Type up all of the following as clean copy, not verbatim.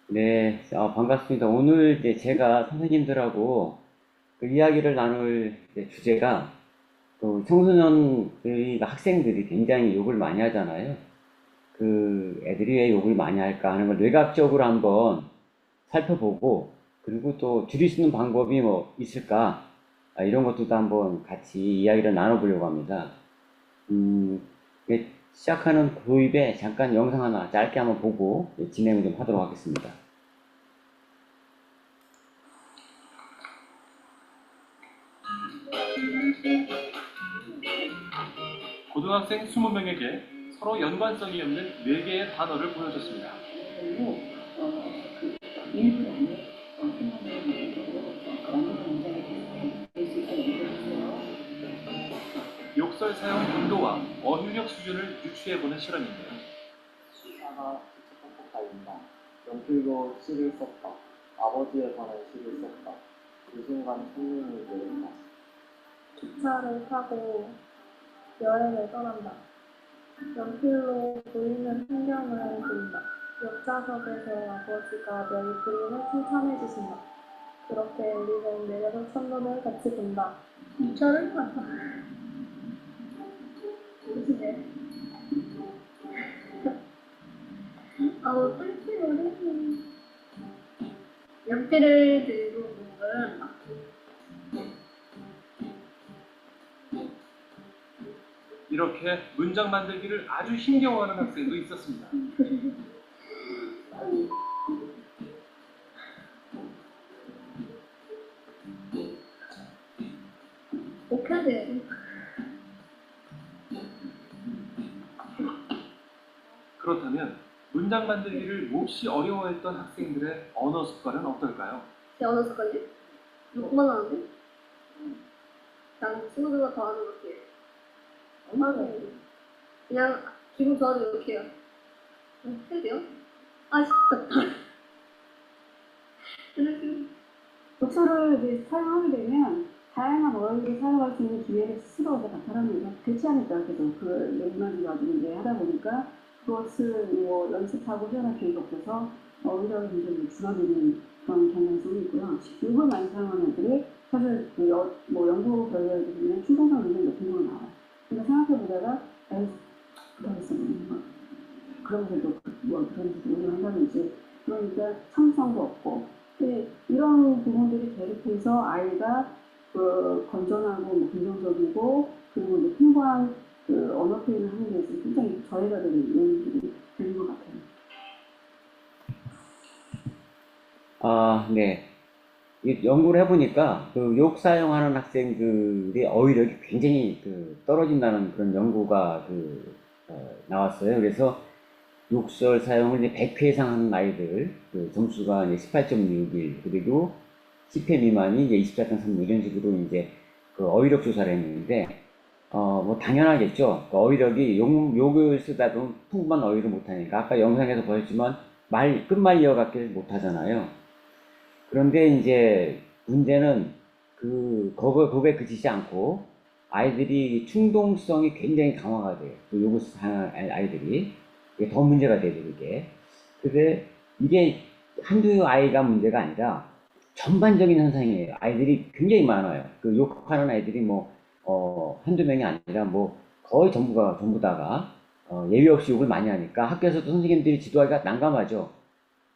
네, 반갑습니다. 오늘 이제 제가 선생님들하고 그 이야기를 나눌 이제 주제가 그 청소년들이, 학생들이 굉장히 욕을 많이 하잖아요. 그 애들이 왜 욕을 많이 할까 하는 걸 뇌과학적으로 한번 살펴보고, 그리고 또 줄일 수 있는 방법이 뭐 있을까, 이런 것들도 한번 같이 이야기를 나눠보려고 합니다. 시작하는 도입에 잠깐 영상 하나 짧게 한번 보고 진행을 좀 하도록 하겠습니다. 고등학생 20명에게 서로 연관성이 없는 4개의 단어를 보여줬습니다. 욕설 사용 빈도와 어휘력 수준을 유추해보는 실험인데요. 시사가 직접폭파입니다. 연필로 시를 썼다. 아버지에 관한 시를 썼다. 그 순간 생명이 내린다. 기차를 타고 여행을 떠난다. 연필로 보이는 풍경을 그린다. 옆좌석에서 아버지가 여기 그림을 칭찬해 주신다. 그렇게 우리는 내려서 천문을 같이 본다. 기차를 타다. 무시네. 꿀팁을 연필을 들고 공부를 한다. 이렇게 문장 만들기를 아주 힘겨워하는 학생도 있었습니다. 오카드. 그렇다면 문장 만들기를 몹시 어려워했던 학생들의 언어 습관은 어떨까요? 제 언어 습관이? 욕만 하는데? 그냥 친구들과 더 하는 것 같아요. 엄마는 그냥 기분 좋아도 이렇게 해요. 해도 돼요? 아, 진짜. 이렇게. 독서를 이제 사용하게 되면 다양한 어휘를 사용할 수 있는 기회를 스스로 나타납니다. 그렇지 않을까 계속 그 얘기만 가지고 이제 하다 보니까 그것을 뭐 연습하고 표현할 기회가 없어서 어휘력이 굉장히 줄어드는 그런 경향성이 있고요. 욕을 많이 사용하는 애들이 사실 뭐 연구 결과에 보면 충동성 능력이 높은 거 나와요. 근데 생각해보다가 에이 그러겠어 뭐 그러면서 또뭐 그러면서 욕을 한다든지 그러니까 창성도 없고 이런 부분들이 대립해서 아이가 그 건전하고 뭐 긍정적이고 그리고 이제 풍부한 그 언어 표현을 하는 데 있어서 굉장히 저해가 되는 요인들이 되는 것 같아요. 네. 연구를 해보니까 그 욕 사용하는 학생들의 어휘력이 굉장히 떨어진다는 그런 연구가 나왔어요. 그래서 욕설 사용을 이제 100회 이상 하는 아이들, 점수가 이제 18.61, 그리고 10회 미만이 이제 24.36 이런 식으로 이제 그 어휘력 조사를 했는데, 뭐 당연하겠죠. 그 어휘력이 욕을 쓰다 보면 풍부한 어휘를 못하니까 아까 영상에서 보였지만 끝말 이어갖기를 못하잖아요. 그런데 이제 문제는 그거에 그치지 않고 아이들이 충동성이 굉장히 강화가 돼요. 그 욕을 하는 아이들이. 이게 더 문제가 되죠, 이게. 근데 이게 한두 아이가 문제가 아니라 전반적인 현상이에요. 아이들이 굉장히 많아요. 그 욕하는 아이들이 한두 명이 아니라 거의 전부 다가, 예외 없이 욕을 많이 하니까 학교에서도 선생님들이 지도하기가 난감하죠.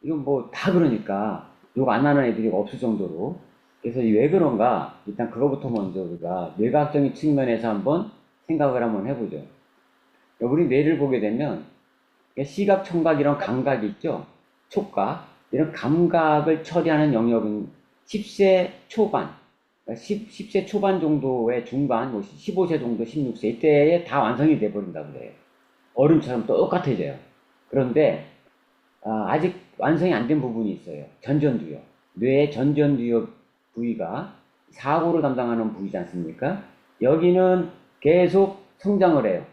이건 뭐 다 그러니까 욕 안 하는 애들이 없을 정도로. 그래서 왜 그런가? 일단 그거부터 먼저 우리가 뇌과학적인 측면에서 한번 생각을 한번 해보죠. 우리 뇌를 보게 되면 시각, 청각 이런 감각이 있죠. 촉각 이런 감각을 처리하는 영역은 10세 초반, 10세 초반 정도의 중반, 15세 정도, 16세 이때에 다 완성이 돼버린다 그래요. 어른처럼 똑같아져요. 그런데 아직 완성이 안 된 부분이 있어요. 전전두엽. 뇌의 전전두엽 부위가 사고를 담당하는 부위지 않습니까? 여기는 계속 성장을 해요.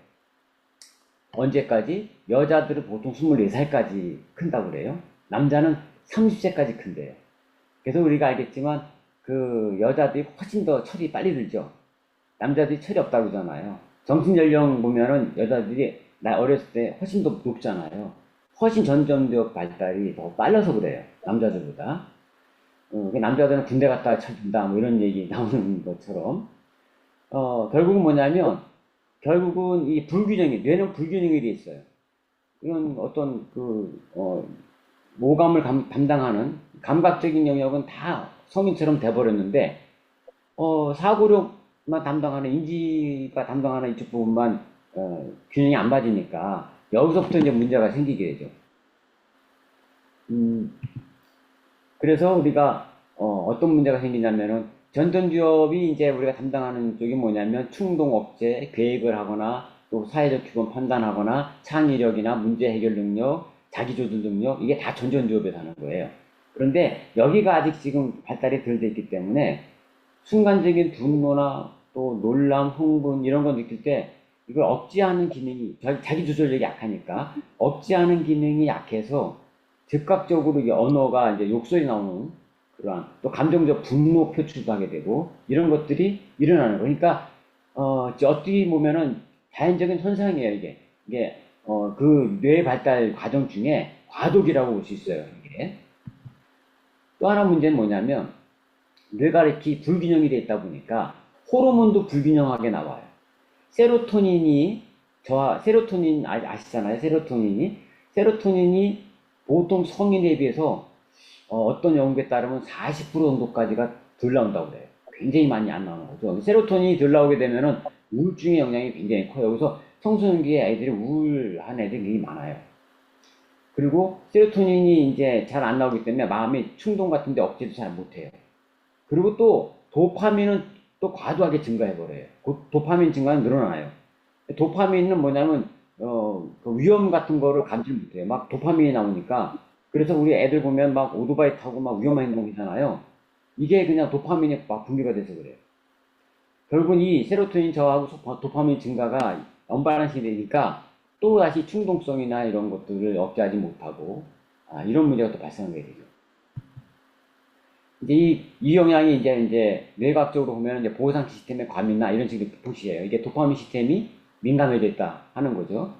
언제까지? 여자들은 보통 24살까지 큰다고 그래요. 남자는 30세까지 큰대요. 그래서 우리가 알겠지만 그 여자들이 훨씬 더 철이 빨리 들죠. 남자들이 철이 없다고 그러잖아요. 정신연령 보면은 여자들이 어렸을 때 훨씬 더 높잖아요. 훨씬 전전두엽 발달이 더 빨라서 그래요. 남자들보다. 남자들은 군대 갔다가 쳐준다, 뭐 이런 얘기 나오는 것처럼. 결국은 뭐냐면, 결국은 이 불균형이, 뇌는 불균형이 돼 있어요. 이건 어떤 모감을 담당하는 감각적인 영역은 다 성인처럼 돼버렸는데, 사고력만 담당하는, 인지가 담당하는 이쪽 부분만, 균형이 안 맞으니까, 여기서부터 이제 문제가 생기게 되죠. 그래서 우리가, 어떤 문제가 생기냐면은, 전전두엽이 이제 우리가 담당하는 쪽이 뭐냐면, 충동 억제, 계획을 하거나, 또 사회적 규범 판단하거나, 창의력이나 문제 해결 능력, 자기조절 능력, 이게 다 전전두엽에 사는 거예요. 그런데 여기가 아직 지금 발달이 덜 돼 있기 때문에, 순간적인 분노나 또 놀람, 흥분, 이런 거 느낄 때, 이걸 억제하는 기능이, 자기 조절력이 약하니까, 억제하는 기능이 약해서, 즉각적으로 이게 언어가 이제 욕설이 나오는 그러한, 또 감정적 분노 표출도 하게 되고, 이런 것들이 일어나는 거예요. 그러니까, 어떻게 보면은 자연적인 현상이에요, 이게. 그 뇌 발달 과정 중에 과도기라고 볼 수 있어요, 이게. 또 하나 문제는 뭐냐면, 뇌가 이렇게 불균형이 되어 있다 보니까, 호르몬도 불균형하게 나와요. 세로토닌 아시잖아요? 세로토닌이 보통 성인에 비해서 어떤 연구에 따르면 40% 정도까지가 덜 나온다고 그래요. 굉장히 많이 안 나오는 거죠. 세로토닌이 덜 나오게 되면은 우울증의 영향이 굉장히 커요. 그래서 청소년기에 애들이 우울한 애들이 굉장히 많아요. 그리고 세로토닌이 이제 잘 안 나오기 때문에 마음이 충동 같은데 억제도 잘 못해요. 그리고 또 도파민은 또 과도하게 증가해버려요. 도파민 증가는 늘어나요. 도파민은 뭐냐면, 그 위험 같은 거를 감지를 못해요. 막 도파민이 나오니까. 그래서 우리 애들 보면 막 오토바이 타고 막 위험한 행동이잖아요. 이게 그냥 도파민이 막 분비가 돼서 그래요. 결국은 이 세로토닌 저하고 도파민 증가가 언밸런스 되니까 또 다시 충동성이나 이런 것들을 억제하지 못하고, 이런 문제가 또 발생하게 되죠. 이제 이 영향이 이제 뇌과학적으로 보면 이제 보상 시스템의 과민이나 이런 식의 표시예요. 이게 도파민 시스템이 민감해져 있다 하는 거죠.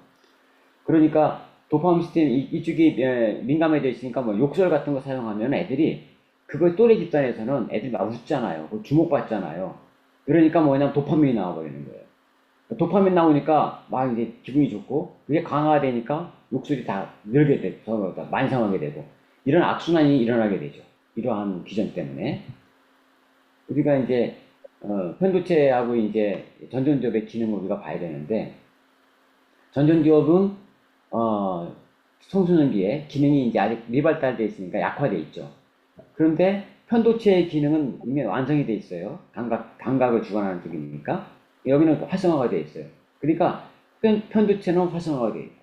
그러니까 도파민 시스템 이쪽이 민감해져 있으니까 뭐 욕설 같은 거 사용하면 애들이 그걸 또래 집단에서는 애들이 막 웃잖아요. 주목받잖아요. 그러니까 뭐냐면 도파민이 나와버리는 거예요. 도파민 나오니까 막 이제 기분이 좋고 그게 강화되니까 욕설이 다 늘게 되고 서로 다 만성하게 되고 이런 악순환이 일어나게 되죠. 이러한 기전 때문에 우리가 이제 편도체하고 이제 전전두엽의 기능을 우리가 봐야 되는데 전전두엽은 청소년기에 기능이 이제 아직 미발달되어 있으니까 약화되어 있죠. 그런데 편도체의 기능은 이미 완성이 되어 있어요. 감각을 주관하는 쪽이니까 여기는 활성화가 되어 있어요. 그러니까 편도체는 활성화가 되어 있고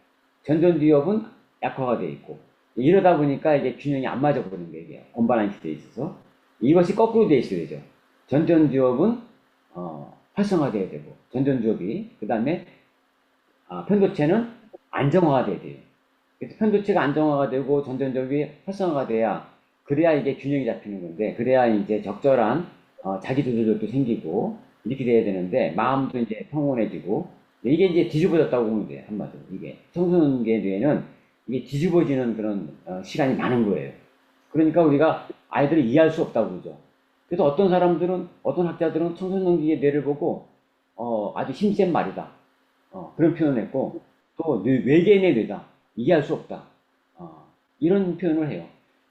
전전두엽은 약화가 되어 있고 이러다 보니까 이게 균형이 안 맞아 버리는 게 이게 언밸런스 되어 있어서 이것이 거꾸로 되어 있어야 되죠. 전전두엽은 활성화돼야 되고 전전두엽이 그 다음에 편도체는 안정화가 돼야 돼요. 그래서 편도체가 안정화가 되고 전전두엽이 활성화가 돼야 그래야 이게 균형이 잡히는 건데 그래야 이제 적절한 자기 조절력도 생기고 이렇게 돼야 되는데 마음도 이제 평온해지고 이게 이제 뒤집어졌다고 보면 돼요. 한마디로 이게 청소년기의 뇌는 이게 뒤집어지는 그런 시간이 많은 거예요. 그러니까 우리가 아이들을 이해할 수 없다고 그러죠. 그래서 어떤 학자들은 청소년기의 뇌를 보고 아주 힘센 말이다. 그런 표현을 했고 또 외계인의 뇌다. 이해할 수 없다. 이런 표현을 해요.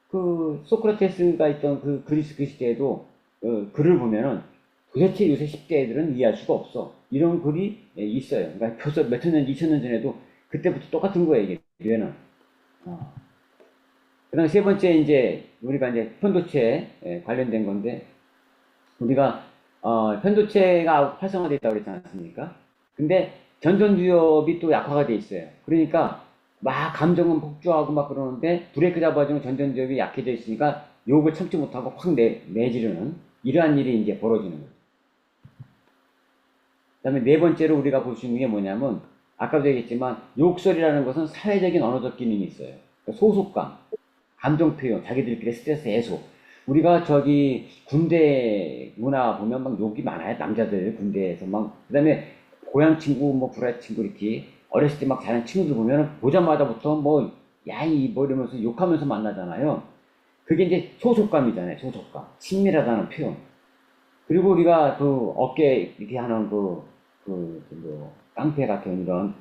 그 소크라테스가 있던 그 그리스 그 시대에도 글을 보면은 도대체 요새 10대 애들은 이해할 수가 없어. 이런 글이 있어요. 그러니까 벌써 몇 천 년, 2000년 전에도 그때부터 똑같은 거예요, 이게 뇌는. 그 다음에 세 번째 이제 우리가 이제 편도체에 관련된 건데 우리가 편도체가 활성화되어 있다고 그랬지 않습니까? 근데 전전두엽이 또 약화가 돼 있어요. 그러니까 막 감정은 폭주하고 막 그러는데 브레이크 잡아주면 전전두엽이 약해져 있으니까 욕을 참지 못하고 확 내지르는 이러한 일이 이제 벌어지는 거죠. 그 다음에 네 번째로 우리가 볼 수 있는 게 뭐냐면 아까도 얘기했지만 욕설이라는 것은 사회적인 언어적 기능이 있어요. 그러니까 소속감, 감정 표현, 자기들끼리 스트레스 해소. 우리가 저기 군대 문화 보면 막 욕이 많아요. 남자들 군대에서 막. 그 다음에 고향 친구, 뭐 불알 친구 이렇게 어렸을 때 막 자는 친구들 보면 보자마자부터 뭐 야이 뭐 이러면서 욕하면서 만나잖아요. 그게 이제 소속감이잖아요. 소속감. 친밀하다는 표현. 그리고 우리가 그 어깨 이렇게 하는 뭐 깡패 같은 이런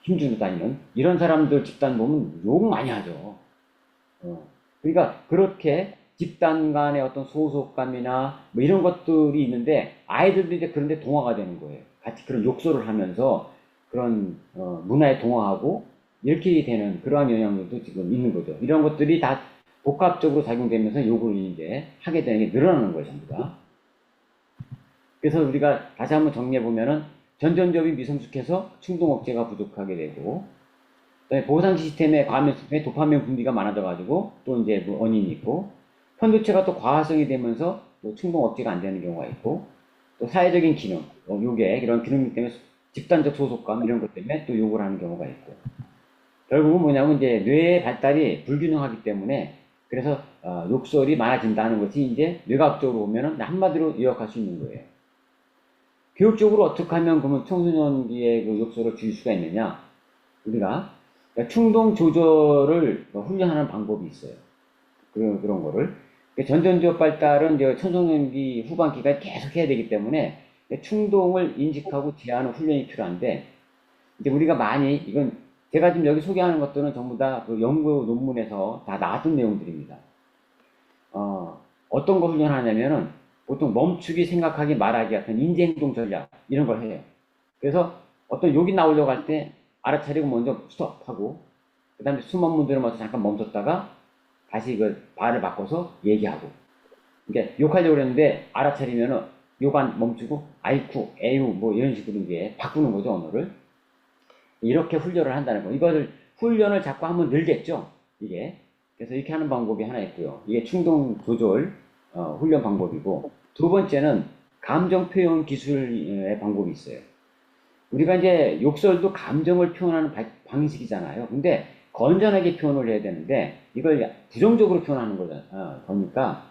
힘주고 다니는 이런 사람들 집단 보면 욕 많이 하죠. 그러니까 그렇게 집단 간의 어떤 소속감이나 뭐 이런 것들이 있는데 아이들도 이제 그런데 동화가 되는 거예요. 같이 그런 욕설을 하면서 그런 문화에 동화하고 이렇게 되는 그러한 영향들도 지금 있는 거죠. 이런 것들이 다 복합적으로 작용되면서 욕을 이제 하게 되는 게 늘어나는 거예요, 전부 다. 그래서 우리가 다시 한번 정리해 보면은 전전접이 미성숙해서 충동 억제가 부족하게 되고, 그다음에 보상 시스템의 과민성에 도파민 분비가 많아져가지고 또 이제 뭐 원인이 있고, 편도체가 또 과화성이 되면서 또 충동 억제가 안 되는 경우가 있고, 또 사회적인 기능, 요게 이런 기능 때문에 집단적 소속감 이런 것 때문에 또 욕을 하는 경우가 있고, 결국은 뭐냐면 이제 뇌의 발달이 불균형하기 때문에 그래서 욕설이 많아진다는 것이 이제 뇌과학적으로 보면은 한마디로 요약할 수 있는 거예요. 교육적으로 어떻게 하면 그러면 청소년기에 그 욕설을 줄일 수가 있느냐? 우리가 충동 조절을 훈련하는 방법이 있어요. 그런 거를. 전전적 발달은 이제 청소년기 후반기가 계속 해야 되기 때문에 충동을 인식하고 제한하는 훈련이 필요한데, 이제 우리가 많이, 이건 제가 지금 여기 소개하는 것들은 전부 다 그 연구 논문에서 다 나왔던 내용들입니다. 어떤 거 훈련하냐면은 보통 멈추기, 생각하기, 말하기 같은 인지행동 전략 이런 걸 해요. 그래서 어떤 욕이 나오려고 할 때 알아차리고 먼저 스톱하고, 그 다음에 숨 한 번 들어마서 잠깐 멈췄다가 다시 그 발을 바꿔서 얘기하고. 그러니까 욕하려고 그랬는데 알아차리면은 욕 안 멈추고 아이쿠, 에유 뭐 이런 식으로 이게 바꾸는 거죠, 언어를. 이렇게 훈련을 한다는 거. 이거를 훈련을 자꾸 하면 늘겠죠, 이게. 그래서 이렇게 하는 방법이 하나 있고요. 이게 충동 조절 훈련 방법이고, 두 번째는 감정 표현 기술의 방법이 있어요. 우리가 이제 욕설도 감정을 표현하는 방식이잖아요. 근데 건전하게 표현을 해야 되는데 이걸 부정적으로 표현하는 거니까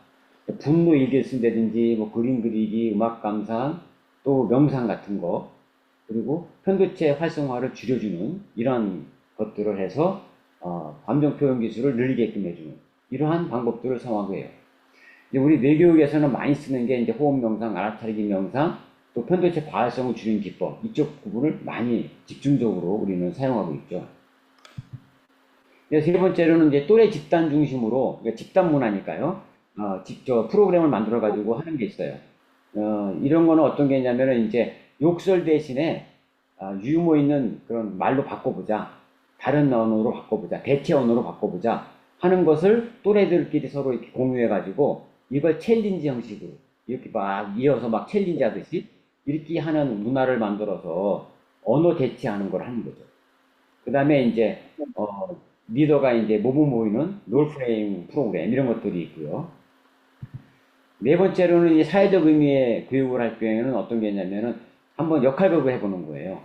분노 일기를 쓴다든지 뭐 그림 그리기, 음악 감상, 또 명상 같은 거, 그리고 편도체 활성화를 줄여주는 이런 것들을 해서 감정 표현 기술을 늘리게끔 해주는 이러한 방법들을 사용하고 해요. 이제 우리 뇌교육에서는 많이 쓰는 게 이제 호흡 명상, 알아차리기 명상, 또 편도체 과활성을 줄이는 기법, 이쪽 부분을 많이 집중적으로 우리는 사용하고 있죠. 세 번째로는 이제 또래 집단 중심으로, 그러니까 집단 문화니까요. 직접 프로그램을 만들어 가지고 하는 게 있어요. 이런 거는 어떤 게 있냐면은 이제 욕설 대신에 유머 있는 그런 말로 바꿔보자, 다른 언어로 바꿔보자, 대체 언어로 바꿔보자 하는 것을 또래들끼리 서로 이렇게 공유해 가지고 이걸 챌린지 형식으로 이렇게 막 이어서 막 챌린지 하듯이 이렇게 하는 문화를 만들어서 언어 대체하는 걸 하는 거죠. 그 다음에 이제 리더가 이제 몸을 모이는 롤프레임 프로그램 이런 것들이 있고요. 네 번째로는 이 사회적 의미의 교육을 할 경우에는 어떤 게 있냐면은 한번 역할극을 해보는 거예요.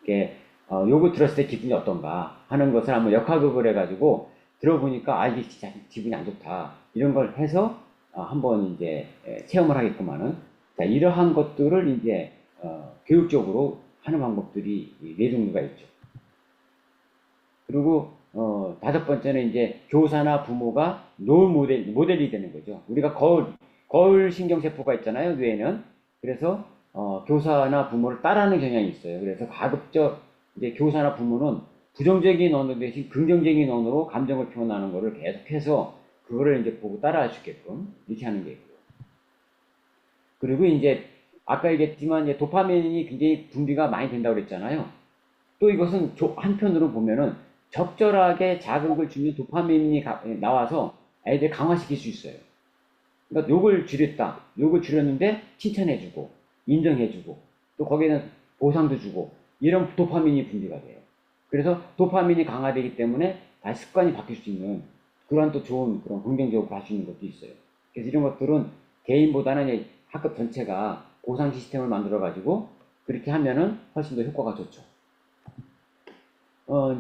이게 요거 들었을 때 기분이 어떤가 하는 것을 한번 역할극을 해가지고 들어보니까 이게 진짜 기분이 안 좋다 이런 걸 해서 한번 이제 체험을 하게끔 하는, 자, 이러한 것들을 이제 교육적으로 하는 방법들이 네 종류가 있죠. 그리고 다섯 번째는 이제 교사나 부모가 롤 모델이 되는 거죠. 우리가 거울 신경세포가 있잖아요, 뇌에는. 그래서 교사나 부모를 따라하는 경향이 있어요. 그래서 가급적 이제 교사나 부모는 부정적인 언어 대신 긍정적인 언어로 감정을 표현하는 것을 계속해서 그거를 이제 보고 따라할 수 있게끔 이렇게 하는 게 있고요. 그리고 이제 아까 얘기했지만 이제 도파민이 굉장히 분비가 많이 된다고 그랬잖아요. 또 이것은 한편으로 보면은 적절하게 자극을 주면 도파민이 나와서 애들 강화시킬 수 있어요. 그러니까 욕을 줄였다. 욕을 줄였는데 칭찬해주고 인정해주고 또 거기에는 보상도 주고 이런 도파민이 분비가 돼요. 그래서 도파민이 강화되기 때문에 다시 습관이 바뀔 수 있는 그런 또 좋은 그런 긍정적으로 할 수 있는 것도 있어요. 그래서 이런 것들은 개인보다는 학급 전체가 보상 시스템을 만들어 가지고 그렇게 하면은 훨씬 더 효과가 좋죠.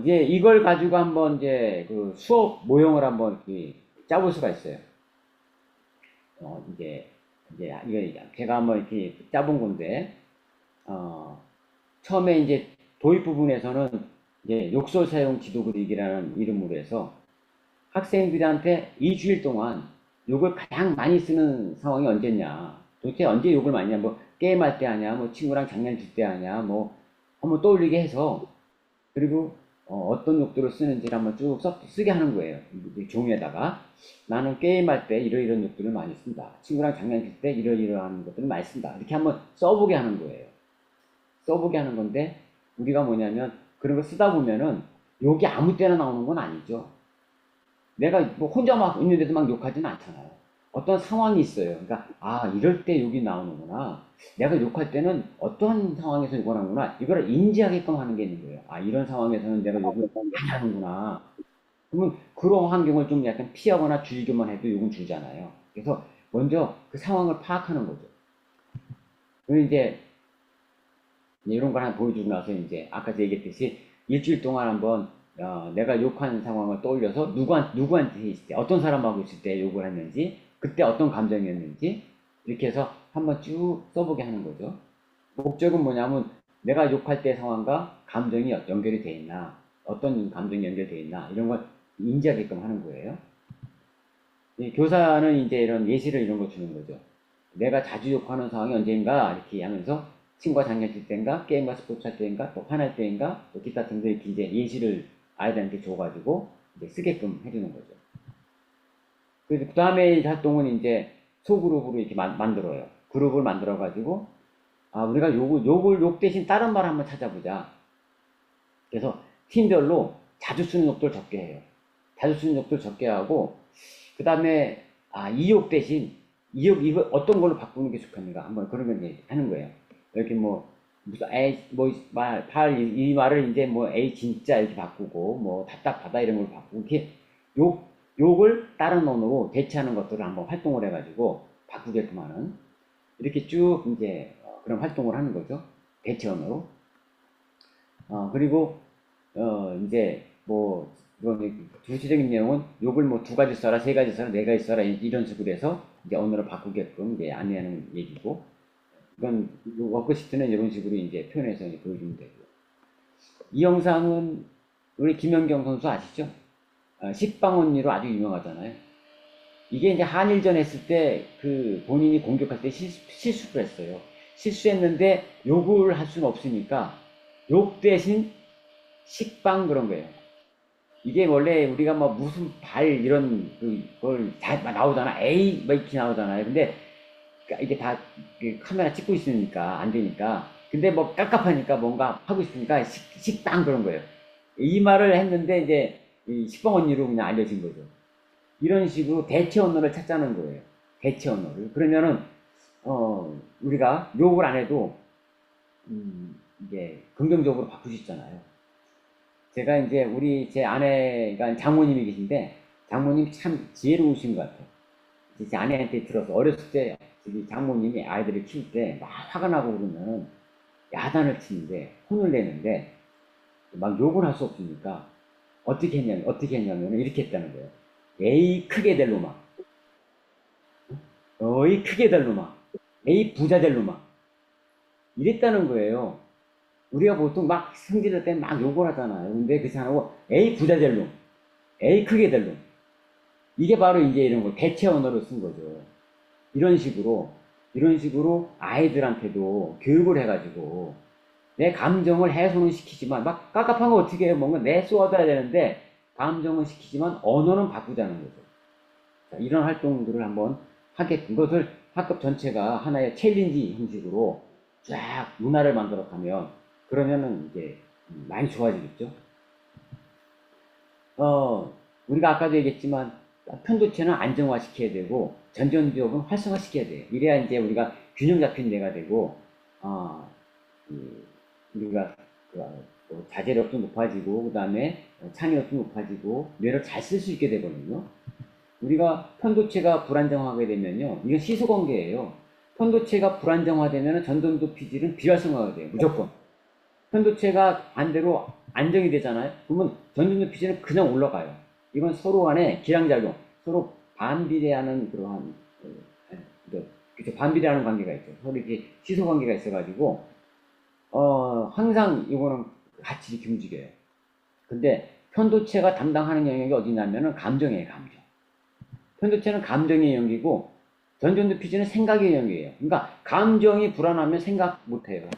이제 이걸 가지고 한번 이제 그 수업 모형을 한번 이렇게 짜볼 수가 있어요. 이제 이거 제가 한번 이렇게 짜본 건데, 처음에 이제 도입 부분에서는 이제 욕설 사용 지도 그리기라는 이름으로 해서 학생들한테 일주일 동안 욕을 가장 많이 쓰는 상황이 언제냐. 도대체 언제 욕을 많이 하냐. 뭐 게임할 때 하냐, 뭐 친구랑 장난칠 때 하냐, 뭐 한번 떠올리게 해서 그리고 떤 욕들을 쓰는지를 한번 쭉 쓰게 하는 거예요. 이 종이에다가 나는 게임할 때 이러이러한 욕들을 많이 쓴다. 친구랑 장난칠 때 이러이러한 것들을 많이 쓴다. 이렇게 한번 써보게 하는 거예요. 써보게 하는 건데 우리가 뭐냐면 그런 거 쓰다 보면은 욕이 아무 때나 나오는 건 아니죠. 내가 뭐 혼자 막 있는데도 막 욕하지는 않잖아요. 어떤 상황이 있어요. 그러니까 아 이럴 때 욕이 나오는구나. 내가 욕할 때는 어떤 상황에서 욕을 하는구나. 이거를 인지하게끔 하는 게 있는 거예요. 아 이런 상황에서는 내가 욕을 많이 하는구나. 그러면 그런 환경을 좀 약간 피하거나 줄이기만 해도 욕은 줄잖아요. 그래서 먼저 그 상황을 파악하는 거죠. 그리고 이제 이런 걸 하나 보여주고 나서 이제 아까 얘기했듯이 일주일 동안 한번 내가 욕한 상황을 떠올려서 누구한테 있을 때 어떤 사람하고 있을 때 욕을 했는지 그때 어떤 감정이었는지 이렇게 해서 한번 쭉 써보게 하는 거죠. 목적은 뭐냐면 내가 욕할 때 상황과 감정이 연결이 돼 있나 어떤 감정이 연결되어 있나 이런 걸 인지하게끔 하는 거예요. 교사는 이제 이런 예시를 이런 거 주는 거죠. 내가 자주 욕하는 상황이 언제인가 이렇게 하면서 친구와 장난칠 때인가 게임과 스포츠 할 때인가 또 화날 때인가 또 기타 등등 이렇게 이제 예시를 아이들한테 줘가지고 이제 쓰게끔 해주는 거죠. 그 다음에 활동은 이제 소그룹으로 이렇게 만들어요. 그룹을 만들어가지고 아 우리가 욕 대신 다른 말 한번 찾아보자. 그래서 팀별로 자주 쓰는 욕들 적게 해요. 자주 쓰는 욕들 적게 하고 그 다음에 이 욕 대신 이거 어떤 걸로 바꾸는 게 좋겠는가 한번 그런 걸 하는 거예요. 이렇게 뭐 무슨 에이 이 말을 이제 뭐 에이 진짜 이렇게 바꾸고 뭐 답답하다 이런 걸 바꾸고 이렇게 욕을 다른 언어로 대체하는 것들을 한번 활동을 해가지고 바꾸게끔 하는 이렇게 쭉 이제 그런 활동을 하는 거죠. 대체 언어로. 그리고 이제 뭐 이건 구체적인 내용은 욕을 뭐 2가지 써라, 3가지 써라, 4가지 써라 이런 식으로 해서 이제 언어를 바꾸게끔 이제 안내하는 얘기고 이건 워크시트는 이런 식으로 이제 표현해서 이제 보여주면 되고요. 이 영상은 우리 김연경 선수 아시죠? 식빵언니로 아주 유명하잖아요. 이게 이제 한일전 했을 때 그 본인이 공격할 때 실수를 했어요. 실수했는데 욕을 할 수는 없으니까 욕 대신 식빵 그런 거예요. 이게 원래 우리가 뭐 무슨 발 이런 그걸 다 나오잖아. 에이 뭐 이렇게 나오잖아요. 근데 이게 다 카메라 찍고 있으니까 안 되니까. 근데 뭐 깝깝하니까 뭔가 하고 싶으니까 식빵 그런 거예요. 이 말을 했는데 이제 식빵 언니로 그냥 알려진 거죠. 이런 식으로 대체 언어를 찾자는 거예요. 대체 언어를. 그러면은 우리가 욕을 안 해도 이제 긍정적으로 바꿀 수 있잖아요. 제가 이제 제 아내가 장모님이 계신데 장모님 참 지혜로우신 것 같아요. 제 아내한테 들어서 어렸을 때 장모님이 아이들을 키울 때 막 화가 나고 그러면 야단을 치는데 혼을 내는데 막 욕을 할 수 없으니까 어떻게 했냐면 이렇게 했다는 거예요. 에이 크게 될 놈아. 어이 크게 될 놈아. 에이 부자 될 놈아. 이랬다는 거예요. 우리가 보통 막 성질낼 때 막 욕을 하잖아요. 근데 그렇지 않고 에이 부자 될 놈. 에이 크게 될 놈. 이게 바로 이제 이런 거 대체 언어로 쓴 거죠. 이런 식으로 아이들한테도 교육을 해가지고 내 감정을 해소는 시키지만 막 깝깝한 거 어떻게 해요? 뭔가 내쏘아둬야 되는데 감정은 시키지만 언어는 바꾸자는 거죠. 자, 이런 활동들을 한번 하게끔 그것을 학급 전체가 하나의 챌린지 형식으로 쫙 문화를 만들어 가면 그러면은 이제 많이 좋아지겠죠. 우리가 아까도 얘기했지만 편도체는 안정화시켜야 되고 전전두엽은 활성화시켜야 돼요. 이래야 이제 우리가 균형 잡힌 뇌가 되고 우리가 자제력도 높아지고 그 다음에 창의력도 높아지고 뇌를 잘 쓸 수 있게 되거든요. 우리가 편도체가 불안정하게 되면요, 이건 시소관계예요. 편도체가 불안정화되면 전전두 피질은 비활성화가 돼요. 무조건. 편도체가 반대로 안정이 되잖아요. 그러면 전전두 피질은 그냥 올라가요. 이건 서로 간에 기량작용, 서로 반비례하는 그러한 반비례하는 관계가 있죠. 서로 이렇게 시소 관계가 있어가지고 항상 이거는 같이 이렇게 움직여요. 근데 편도체가 담당하는 영역이 어디냐면은 감정이에요, 감정. 편도체는 감정의 영역이고 전전두 피지는 생각의 영역이에요. 그러니까 감정이 불안하면 생각 못해요.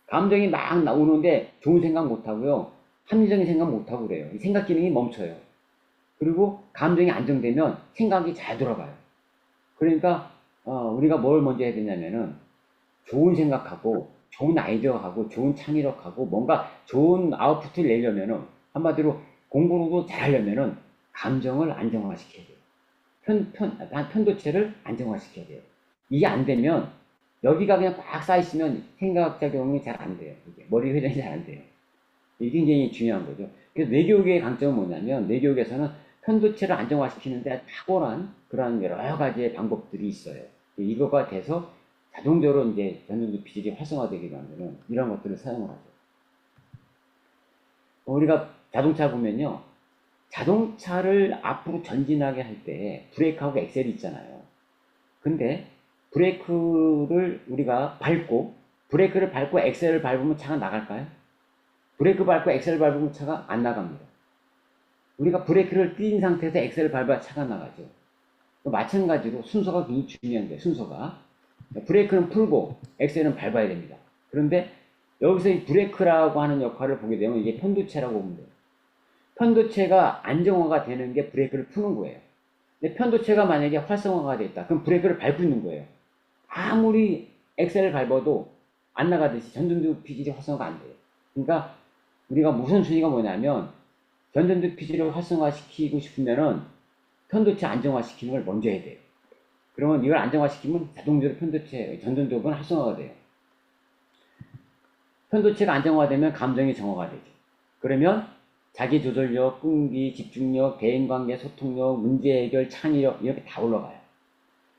감정이 막 나오는데 좋은 생각 못하고요. 합리적인 생각 못하고 그래요. 이 생각 기능이 멈춰요. 그리고 감정이 안정되면 생각이 잘 돌아가요. 그러니까 우리가 뭘 먼저 해야 되냐면은 좋은 생각하고 좋은 아이디어하고 좋은 창의력하고 뭔가 좋은 아웃풋을 내려면은 한마디로 공부도 잘하려면은 감정을 안정화시켜야 돼요. 편도체를 안정화시켜야 돼요. 이게 안 되면 여기가 그냥 꽉 쌓여있으면 생각작용이 잘 안 돼요. 이게 머리 회전이 잘 안 돼요. 이게 굉장히 중요한 거죠. 그래서 뇌교육의 강점은 뭐냐면 뇌교육에서는 편도체를 안정화시키는데 탁월한 그런 여러 가지의 방법들이 있어요. 이거가 돼서 자동적으로 이제 전전두 피질이 활성화되게 하면은 이런 것들을 사용을 하죠. 우리가 자동차 보면요. 자동차를 앞으로 전진하게 할 때 브레이크하고 엑셀이 있잖아요. 근데 브레이크를 밟고 엑셀을 밟으면 차가 나갈까요? 브레이크 밟고 엑셀을 밟으면 차가 안 나갑니다. 우리가 브레이크를 띄인 상태에서 엑셀을 밟아야 차가 나가죠. 마찬가지로 순서가 굉장히 중요한 거예요. 순서가. 브레이크는 풀고 엑셀은 밟아야 됩니다. 그런데 여기서 이 브레이크라고 하는 역할을 보게 되면 이게 편도체라고 보면 돼요. 편도체가 안정화가 되는 게 브레이크를 푸는 거예요. 근데 편도체가 만약에 활성화가 되어 있다. 그럼 브레이크를 밟고 있는 거예요. 아무리 엑셀을 밟아도 안 나가듯이 전전두 피질이 활성화가 안 돼요. 그러니까 우리가 우선순위가 뭐냐면 전전두 피질을 활성화시키고 싶으면은 편도체 안정화시키는 걸 먼저 해야 돼요. 그러면 이걸 안정화시키면 자동적으로 전전두가 활성화가 돼요. 편도체가 안정화되면 감정이 정화가 되죠. 그러면 자기 조절력, 끈기, 집중력, 대인관계, 소통력, 문제 해결, 창의력 이렇게 다 올라가요.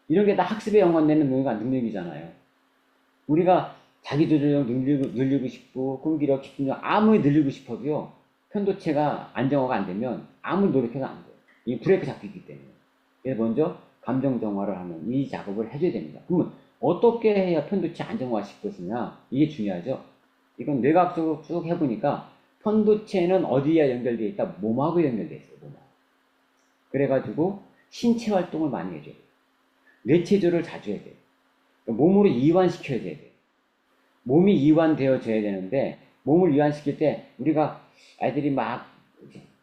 이런 게 다 학습에 연관되는 능력이잖아요. 우리가 자기 조절력 늘리고 싶고 끈기력, 집중력 아무리 늘리고 싶어도요. 편도체가 안정화가 안 되면 아무리 노력해도 안 돼요. 이 브레이크 잡히기 때문에. 그래서 먼저 감정 정화를 하는 이 작업을 해줘야 됩니다. 그러면 어떻게 해야 편도체 안정화시킬 것이냐 이게 중요하죠. 이건 뇌과학적으로 쭉 해보니까 편도체는 어디에 연결되어 있다? 몸하고 연결되어 있어요. 몸하고. 그래가지고 신체 활동을 많이 해줘야 돼요. 뇌체조를 자주 해야 돼요. 몸으로 이완시켜야 돼요. 몸이 이완되어져야 되는데 몸을 이완시킬 때 우리가 아이들이 막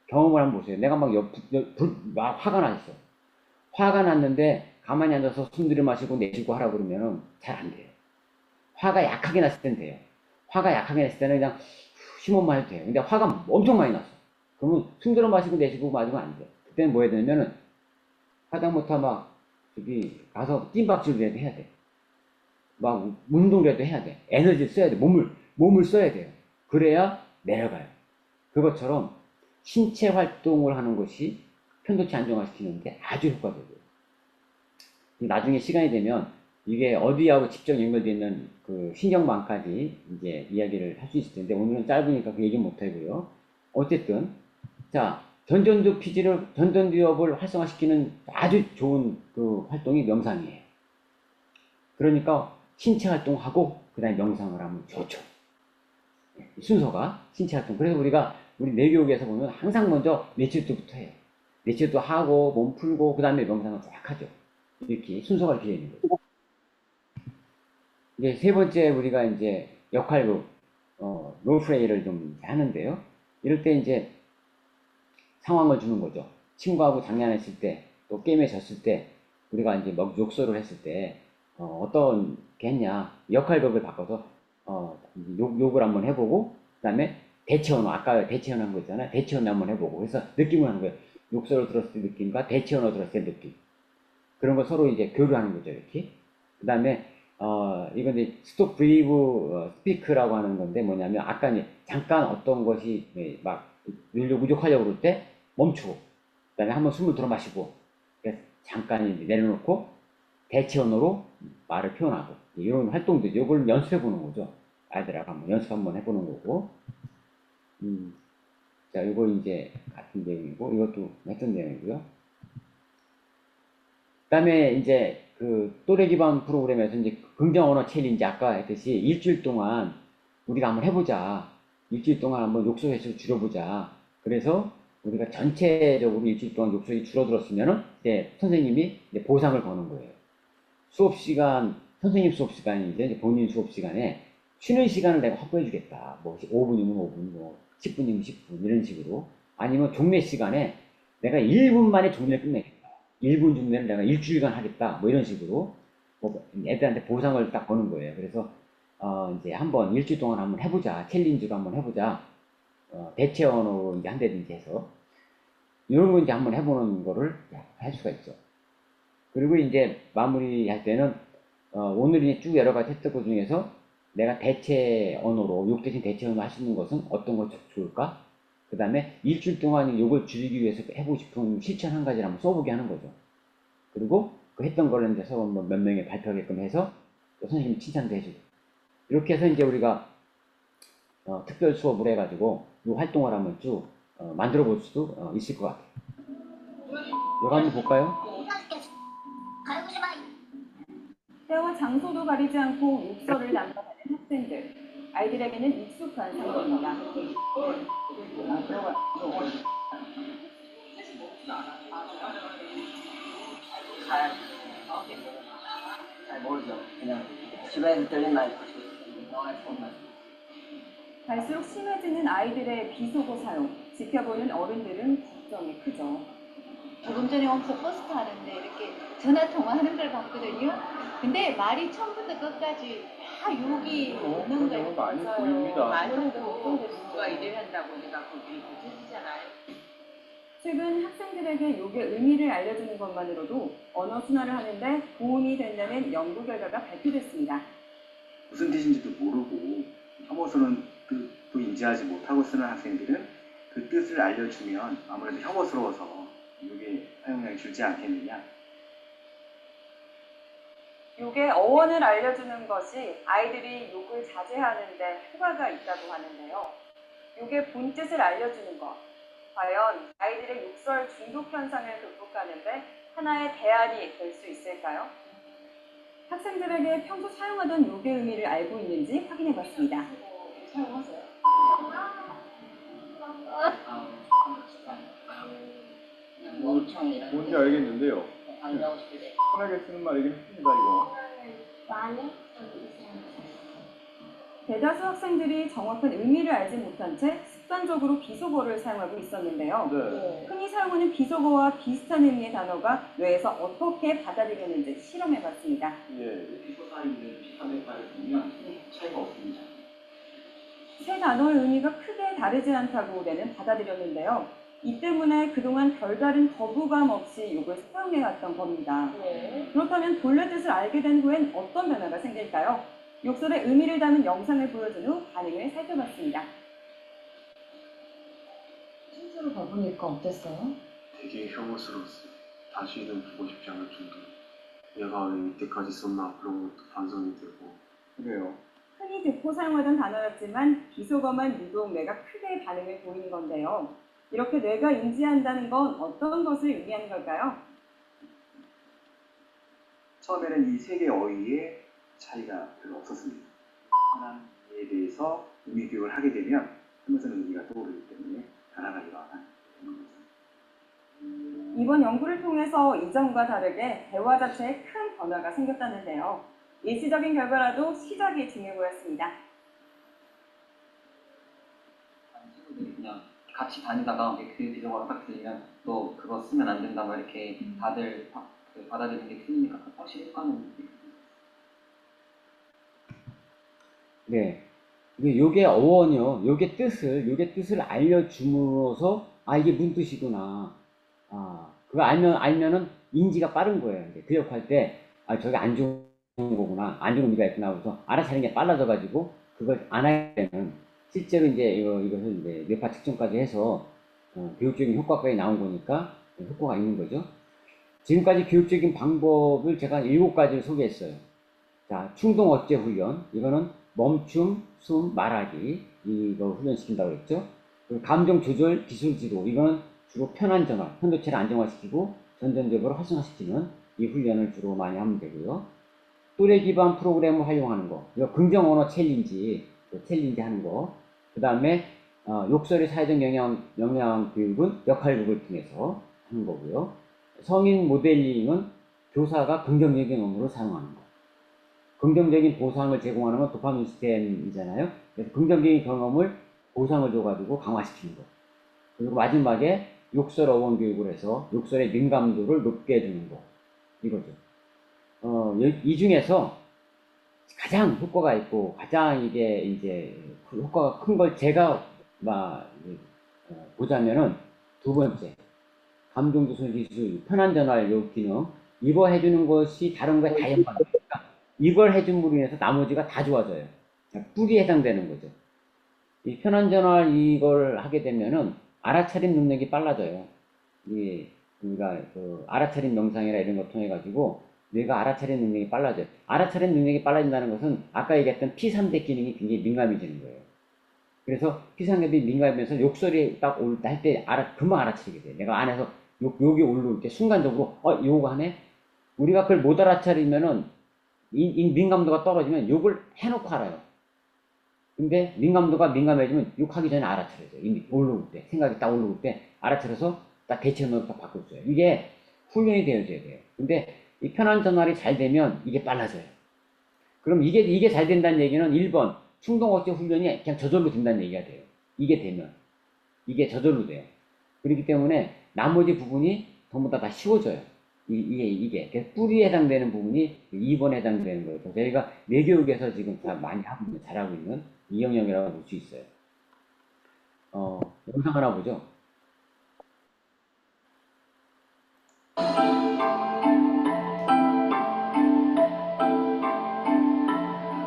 경험을 한번 보세요. 내가 막 화가 났어. 화가 났는데 가만히 앉아서 숨 들이마시고 내쉬고 하라고 그러면은 잘 안 돼요. 화가 약하게 났을 때는 돼요. 화가 약하게 났을 때는 그냥 심호흡만 해도 돼요. 근데 화가 엄청 많이 났어. 그러면 숨 들이마시고 내쉬고 마시면 안 돼. 그때는 뭐 해야 되냐면은 하다못해 막 저기 가서 뜀박질이라도 해야 돼. 막 운동이라도 해야 돼. 에너지를 써야 돼. 몸을 써야 돼요. 그래야 내려가요. 그것처럼 신체 활동을 하는 것이 편도체 안정화시키는데 아주 효과적이에요. 나중에 시간이 되면 이게 어디하고 직접 연결되어 있는 그 신경망까지 이제 이야기를 할 수 있을 텐데 오늘은 짧으니까 그 얘기 못 하고요. 어쨌든 자 전전두엽을 활성화시키는 아주 좋은 그 활동이 명상이에요. 그러니까 신체 활동하고 그 다음에 명상을 하면 좋죠. 순서가 신체 활동. 그래서 우리 뇌교육에서 보면 항상 먼저 뇌치유부터 해요. 뇌치유도 하고 몸 풀고 그 다음에 명상을 쫙 하죠. 이렇게 순서가 이렇게 되는 거죠. 이제 세 번째 우리가 이제 역할극 롤플레이를 좀 하는데요. 이럴 때 이제 상황을 주는 거죠. 친구하고 장난했을 때, 또 게임에 졌을 때, 우리가 이제 막 욕설을 했을 때, 어떤 게 했냐, 역할극을 바꿔서, 욕을 한번 해보고, 그 다음에 대체언어, 아까 대체언어 한 거 있잖아요. 대체언어 한번 해보고, 그래서 느낌을 하는 거예요. 욕설을 들었을 때 느낌과 대체언어 들었을 때 느낌. 그런 거 서로 이제 교류하는 거죠, 이렇게. 그 다음에, 이건 이제 스톱 브리브 스피크라고 하는 건데 뭐냐면, 아까 이제 잠깐 어떤 것이 막 부족하려고 그럴 때 멈추고, 그 다음에 한번 숨을 들어 마시고, 잠깐 이제 내려놓고, 대체 언어로 말을 표현하고, 이런 활동들, 이걸 연습해 보는 거죠. 아이들하고 한번 연습 한번 해보는 거고. 자, 이거 이제 같은 내용이고, 이것도 했던 내용이고요. 그 다음에 이제 그 또래 기반 프로그램에서 이제 긍정 언어 챌린지 아까 했듯이 일주일 동안 우리가 한번 해보자. 일주일 동안 한번 욕설 횟수를 줄여보자. 그래서 우리가 전체적으로 일주일 동안 욕설이 줄어들었으면은 이제 선생님이 이제 보상을 거는 거예요. 수업 시간, 선생님 수업 시간인데 이제 본인 수업 시간에 쉬는 시간을 내가 확보해 주겠다. 뭐 5분이면 5분, 뭐 10분이면 10분 이런 식으로. 아니면 종례 시간에 내가 1분 만에 종례를 끝내겠다. 1분 종례를 내가 일주일간 하겠다. 뭐 이런 식으로 뭐 애들한테 보상을 딱 거는 거예요. 그래서 이제 한번 일주일 동안 한번 해보자. 챌린지로 한번 해보자. 대체 언어로 이제 한다든지 해서 이런 거 이제 한번 해보는 거를 할 수가 있죠. 그리고 이제 마무리할 때는 오늘 이제 쭉 여러 가지 했던 것 중에서 내가 대체 언어로 욕 대신 대체 언어 할 수 있는 것은 어떤 것 좋을까? 그 다음에 일주일 동안 욕을 줄이기 위해서 해보고 싶은 실천 한 가지를 한번 써보게 하는 거죠. 그리고 그 했던 거를 이제 서로 몇 명이 발표하게끔 해서 또 선생님이 칭찬도 해주고 이렇게 해서 이제 우리가 특별 수업을 해가지고 이 활동을 한번 쭉 만들어 볼 수도 있을 것 같아요. 이거 한번 볼까요? 때와 장소도 가리지 않고 욕설을 남발하는 학생들. 아이들에게는 익숙한 상황입니다. 잘 모르죠. 그냥 집에서 들린 말 영화에서 본 말. 갈수록 심해지는 아이들의 비속어 사용. 지켜보는 어른들은 걱정이 크죠. 조금 전에 엄청 버스 타는데 이렇게 전화 통화하는 걸 봤거든요. 근데 말이 처음부터 끝까지 다 욕이 있는 거예요. 많이 보입니다. 말도 누가 이래 한다고 내가 거기 고쳐지잖아요. 최근 학생들에게 욕의 의미를 알려주는 것만으로도 언어 순환을 하는데 도움이 된다는 연구 결과가 발표됐습니다. 무슨 뜻인지도 모르고 혐오스러운 뜻도 인지하지 못하고 쓰는 학생들은 그 뜻을 알려주면 아무래도 혐오스러워서 욕의 사용량이 줄지 않겠느냐. 욕의 어원을 알려주는 것이 아이들이 욕을 자제하는 데 효과가 있다고 하는데요. 욕의 본뜻을 알려주는 것. 과연 아이들의 욕설 중독 현상을 극복하는 데 하나의 대안이 될 수 있을까요? 학생들에게 평소 사용하던 욕의 의미를 알고 있는지 확인해 봤습니다. 사용하세요? 뭔지 알겠는데요. 편하게 쓰는 말이긴 했습니다, 이거. 대다수 학생들이 정확한 의미를 알지 못한 채 습관적으로 비속어를 사용하고 있었는데요. 네. 흔히 사용하는 비속어와 비슷한 의미의 단어가 뇌에서 어떻게 받아들여지는지 실험해 봤습니다. 예. 비소사인들 비슷하게 보면 차이가 없습니다. 세 단어의 의미가 크게 다르지 않다고 뇌는 받아들였는데요. 이 때문에 그동안 별다른 거부감 없이 욕을 사용해왔던 겁니다. 그렇다면 본래 뜻을 알게 된 후엔 어떤 변화가 생길까요? 욕설의 의미를 담은 영상을 보여준 후 반응을 살펴봤습니다. 실제로 봐보니까 어땠어요? 되게 혐오스러웠어요. 다시는 보고 싶지 않을 정도로. 얘가 왜 이때까지 썼나 그런 것도 반성이 되고. 그래요. 흔히 듣고 사용하던 단어였지만 비속어만 유독 뇌가 크게 반응을 보이는 건데요. 이렇게 뇌가 인지한다는 건 어떤 것을 의미하는 걸까요? 처음에는 이 세 개의 어휘의 차이가 별로 없었습니다. 하나에 대해서 의미 교육을 하게 되면 한번서는 의미가 떠오르기 때문에 변화가 일어나는 거죠. 이번 연구를 통해서 이전과 다르게 대화 자체에 큰 변화가 생겼다는데요. 일시적인 결과라도 시작이 중요해 보였습니다. 친구들이 그냥 같이 다니다가 그 비속어가 딱 들리면 너 그거 쓰면 안 된다 막 이렇게 다들 받아들이는 게 틀리니까 확실히 효과는 네. 이게 욕의 어원이요. 욕의 뜻을 알려줌으로써, 이게 무슨 뜻이구나. 그거 알면은 인지가 빠른 거예요. 이제 교육할 때, 저게 안 좋은 거구나. 안 좋은 의미가 있구나. 그래서 알아차리는 게 빨라져가지고, 그걸 안 할 때는, 실제로 이제 이것을 이제 뇌파 측정까지 해서, 교육적인 효과까지 나온 거니까, 효과가 있는 거죠. 지금까지 교육적인 방법을 제가 7가지를 소개했어요. 자, 충동 억제 훈련. 이거는 멈춤, 숨, 말하기. 이거 훈련시킨다고 했죠. 그리고 감정 조절 기술 지도. 이거는 주로 편한 전환, 편도체를 안정화시키고 전전적으로 활성화시키는 이 훈련을 주로 많이 하면 되고요. 또래 기반 프로그램을 활용하는 거. 이거 긍정 언어 챌린지 하는 거. 그 다음에 욕설의 사회적 영향 교육은 역할극을 통해서 하는 거고요. 성인 모델링은 교사가 긍정적인 언어로 사용하는 거. 긍정적인 보상을 제공하는 건 도파민 시스템이잖아요. 그래서 긍정적인 경험을 보상을 줘가지고 강화시키는 거. 그리고 마지막에 욕설 어원 교육을 해서 욕설의 민감도를 높게 해주는 거. 이거죠. 이 중에서 가장 효과가 있고 가장 이게 이제 그 효과가 큰 걸 제가 보자면은 두 번째, 감정 조절 기술, 편한 전달 요 기능. 이거 해주는 것이 다른 거에 다 연관됩니다. 이걸 해줌으로 인해서 나머지가 다 좋아져요. 뿔이 해당되는 거죠. 이 편한 전환 이걸 하게 되면은 알아차림 능력이 빨라져요. 우리가 알아차림 명상이나 이런 걸 통해 가지고 뇌가 알아차림 능력이 빨라져요. 알아차림 능력이 빨라진다는 것은 아까 얘기했던 P3대 기능이 굉장히 민감해지는 거예요. 그래서 P3대 민감해서 욕설이 딱 올 때 할 때 금방 알아차리게 돼요. 내가 안에서 욕이 올라올 때 순간적으로 욕 하네? 우리가 그걸 못 알아차리면은 이 민감도가 떨어지면 욕을 해놓고 알아요. 근데 민감도가 민감해지면 욕하기 전에 알아차려져요. 이미 올라올 때, 생각이 딱 올라올 때 알아차려서 딱 대처를 딱 바꿔줘요. 이게 훈련이 되어져야 돼요. 근데 이 편한 전환이 잘 되면 이게 빨라져요. 그럼 이게 잘 된다는 얘기는 1번 충동 억제 훈련이 그냥 저절로 된다는 얘기가 돼요. 이게 되면 이게 저절로 돼요. 그렇기 때문에 나머지 부분이 전부 다 쉬워져요. 이게 뿌리에 해당되는 부분이 2번에 해당되는 거예요. 저희가 뇌교육에서 지금 다 많이 잘하고 있는 이 영역이라고 볼 수 있어요. 영상 하나 보죠.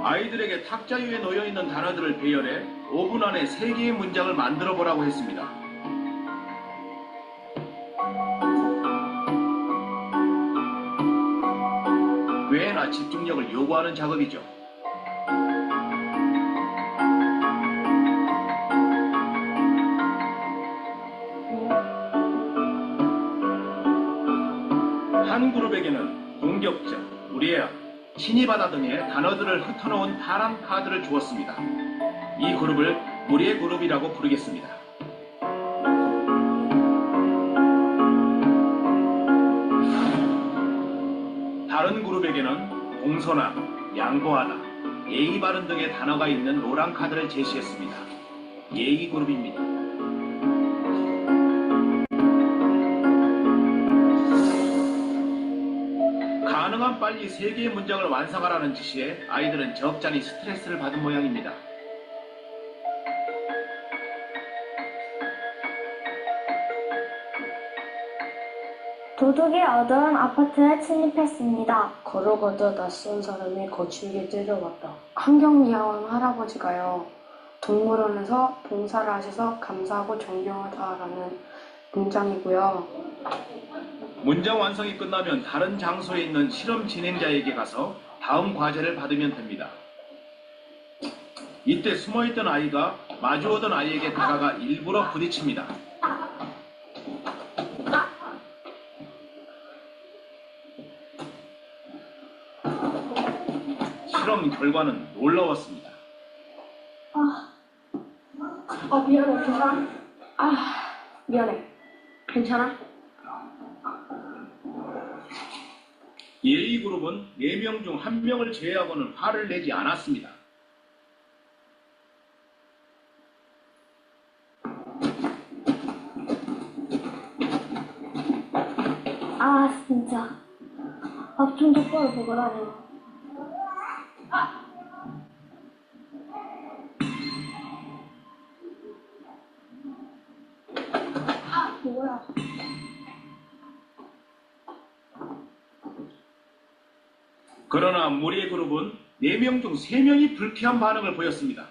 아이들에게 탁자 위에 놓여있는 단어들을 배열해 5분 안에 3개의 문장을 만들어 보라고 했습니다. 꽤나 집중력을 요구하는 작업이죠. 한 그룹에게는 공격적, 무례한, 신이바다 등의 단어들을 흩어놓은 파란 카드를 주었습니다. 이 그룹을 무례 그룹이라고 부르겠습니다. 다른 그룹에게는 공손함, 양보하다, 예의 바른 등의 단어가 있는 노란 카드를 제시했습니다. 예의 그룹입니다. 가능한 빨리 3개의 문장을 완성하라는 지시에 아이들은 적잖이 스트레스를 받은 모양입니다. 도둑이 어두운 아파트에 침입했습니다. 걸어가다 낯선 사람이 거칠게 째려봤다. 환경미화원 할아버지가요. 동물원에서 봉사를 하셔서 감사하고 존경을 다하라는 문장이고요. 문장 완성이 끝나면 다른 장소에 있는 실험 진행자에게 가서 다음 과제를 받으면 됩니다. 이때 숨어있던 아이가 마주오던 아이에게 다가가 일부러 부딪힙니다. 실험 결과는 놀라웠습니다. 미안해, 괜찮아? 미안해. 괜찮아? 예의 그룹은 4명 중 1명을 제외하고는 화를 내지 않았습니다. 진짜. 앞 좀 똑바로 보고 다녀. 뭐야. 그러나 무례 그룹은 4명 중 3명이 불쾌한 반응을 보였습니다.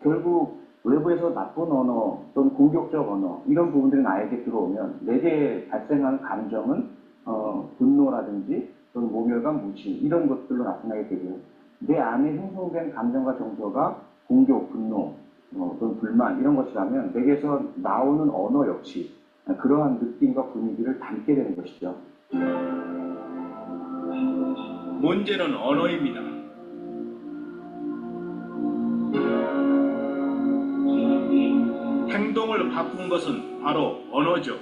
결국 외부에서 나쁜 언어 또는 공격적 언어 이런 부분들이 나에게 들어오면 내게 발생하는 감정은 분노라든지 또는 모멸감, 무시 이런 것들로 나타나게 되고요. 내 안에 형성된 감정과 정서가 공격, 분노 또는 불만 이런 것이라면 내게서 나오는 언어 역시 그러한 느낌과 분위기를 담게 되는 것이죠. 문제는 언어입니다. 환경을 바꾼 것은 바로 언어죠.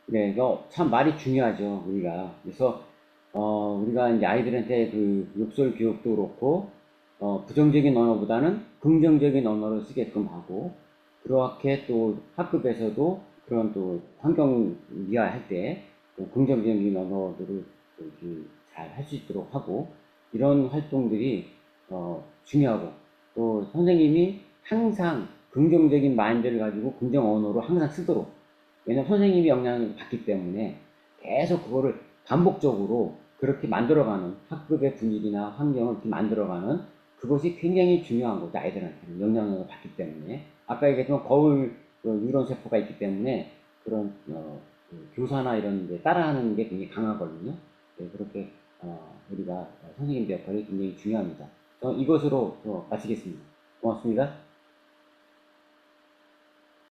네, 이거 참 말이 중요하죠, 우리가. 그래서, 우리가 이제 아이들한테 그 욕설 교육도 그렇고, 부정적인 언어보다는 긍정적인 언어를 쓰게끔 하고, 그렇게 또 학급에서도 그런 또 환경 미화할 때 또 긍정적인 언어들을 잘 할 수 있도록 하고, 이런 활동들이, 중요하고, 또 선생님이 항상 긍정적인 마인드를 가지고 긍정 언어로 항상 쓰도록, 왜냐면 선생님이 영향을 받기 때문에 계속 그거를 반복적으로 그렇게 만들어가는 학급의 분위기나 환경을 이렇게 만들어가는 그것이 굉장히 중요한 거죠. 아이들한테는 영향을 받기 때문에. 아까 얘기했지만 거울 뉴런 세포가 있기 때문에 그런 그 교사나 이런 데 따라하는 게 굉장히 강하거든요. 네, 그렇게 우리가 선생님의 역할이 굉장히 중요합니다. 이것으로 마치겠습니다. 고맙습니다.